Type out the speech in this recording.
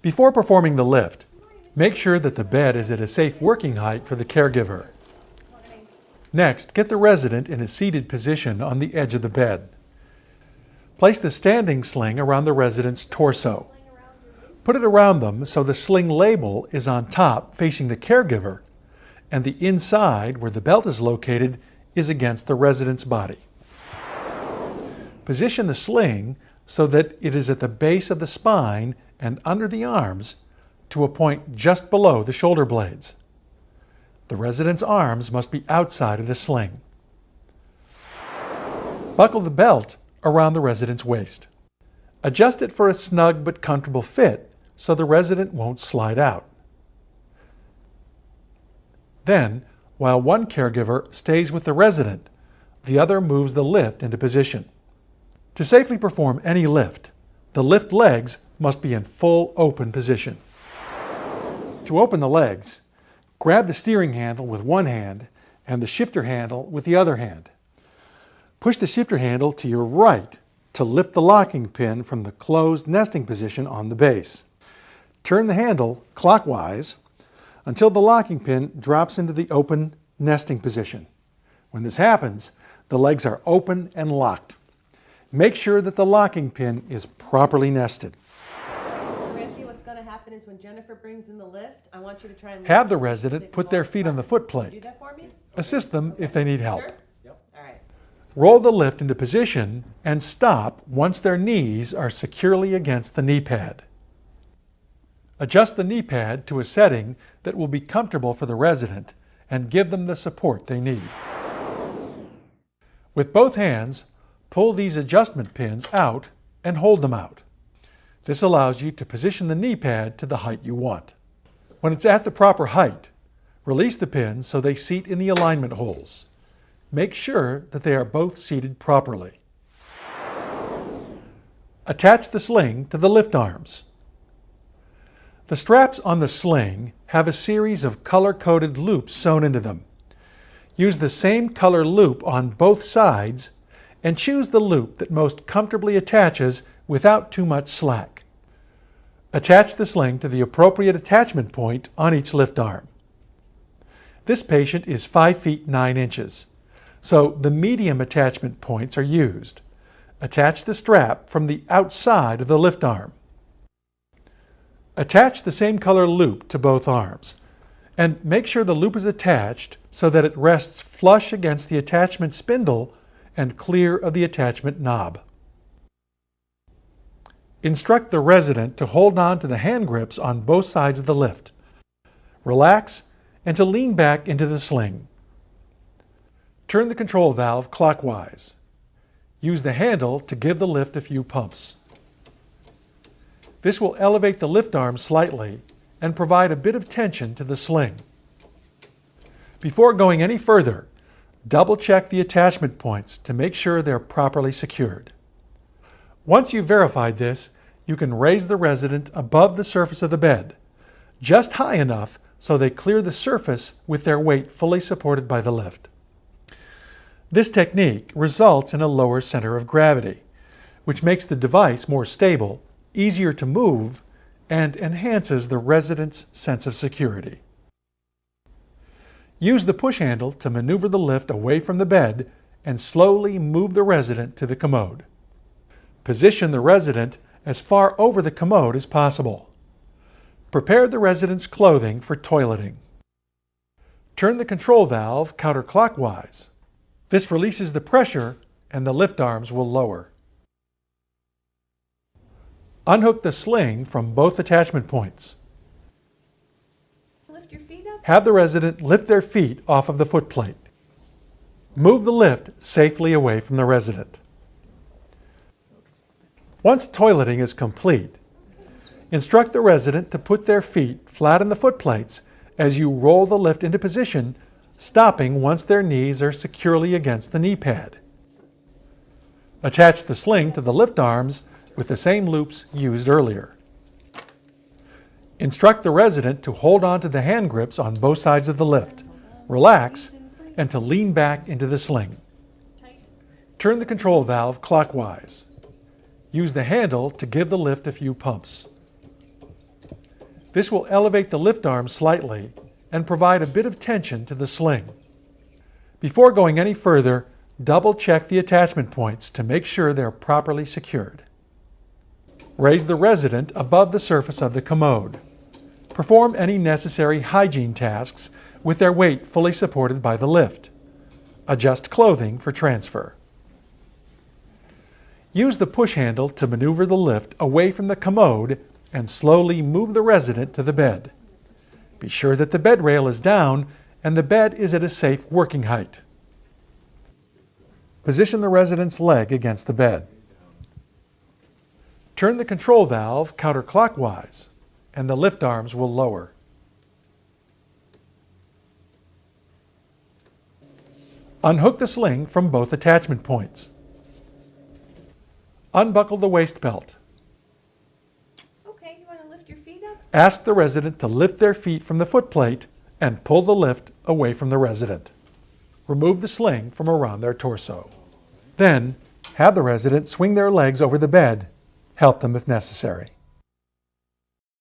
Before performing the lift, make sure that the bed is at a safe working height for the caregiver. Next, get the resident in a seated position on the edge of the bed. Place the standing sling around the resident's torso. Put it around them so the sling label is on top facing the caregiver, and the inside, where the belt is located, is against the resident's body. Position the sling so that it is at the base of the spine and under the arms to a point just below the shoulder blades. The resident's arms must be outside of the sling. Buckle the belt around the resident's waist. Adjust it for a snug but comfortable fit so the resident won't slide out. Then, while one caregiver stays with the resident, the other moves the lift into position. To safely perform any lift, the lift legs must be in full open position. To open the legs, grab the steering handle with one hand and the shifter handle with the other hand. Push the shifter handle to your right to lift the locking pin from the closed nesting position on the base. Turn the handle clockwise until the locking pin drops into the open nesting position. When this happens, the legs are open and locked. Make sure that the locking pin is properly nested. What's going to happen is when Jennifer brings in the lift, I want you to try and have the resident put their feet on the foot plate. Do that for me? Assist them if they need help. Sure? Yep. All right. Roll the lift into position and stop once their knees are securely against the knee pad. Adjust the knee pad to a setting that will be comfortable for the resident and give them the support they need. With both hands, pull these adjustment pins out and hold them out. This allows you to position the knee pad to the height you want. When it's at the proper height, release the pins so they seat in the alignment holes. Make sure that they are both seated properly. Attach the sling to the lift arms. The straps on the sling have a series of color-coded loops sewn into them. Use the same color loop on both sides and choose the loop that most comfortably attaches without too much slack. Attach the sling to the appropriate attachment point on each lift arm. This patient is 5 feet 9 inches, so the medium attachment points are used. Attach the strap from the outside of the lift arm. Attach the same color loop to both arms, and make sure the loop is attached so that it rests flush against the attachment spindle and clear of the attachment knob. Instruct the resident to hold on to the hand grips on both sides of the lift. Relax and to lean back into the sling. Turn the control valve clockwise. Use the handle to give the lift a few pumps. This will elevate the lift arm slightly and provide a bit of tension to the sling. Before going any further, double check the attachment points to make sure they're properly secured. Once you've verified this, you can raise the resident above the surface of the bed, just high enough so they clear the surface with their weight fully supported by the lift. This technique results in a lower center of gravity, which makes the device more stable, easier to move, and enhances the resident's sense of security. Use the push handle to maneuver the lift away from the bed and slowly move the resident to the commode. Position the resident as far over the commode as possible. Prepare the resident's clothing for toileting. Turn the control valve counterclockwise. This releases the pressure and the lift arms will lower. Unhook the sling from both attachment points. Lift your feet up. Have the resident lift their feet off of the foot plate. Move the lift safely away from the resident. Once toileting is complete, instruct the resident to put their feet flat on the foot plates as you roll the lift into position, stopping once their knees are securely against the knee pad. Attach the sling to the lift arms with the same loops used earlier. Instruct the resident to hold on to the hand grips on both sides of the lift, relax, and to lean back into the sling. Turn the control valve clockwise. Use the handle to give the lift a few pumps. This will elevate the lift arm slightly and provide a bit of tension to the sling. Before going any further, double check the attachment points to make sure they're properly secured. Raise the resident above the surface of the commode. Perform any necessary hygiene tasks with their weight fully supported by the lift. Adjust clothing for transfer. Use the push handle to maneuver the lift away from the commode and slowly move the resident to the bed. Be sure that the bed rail is down and the bed is at a safe working height. Position the resident's leg against the bed. Turn the control valve counterclockwise and the lift arms will lower. Unhook the sling from both attachment points. Unbuckle the waist belt. Okay, you want to lift your feet up? Ask the resident to lift their feet from the footplate and pull the lift away from the resident. Remove the sling from around their torso. Then, have the resident swing their legs over the bed. Help them if necessary.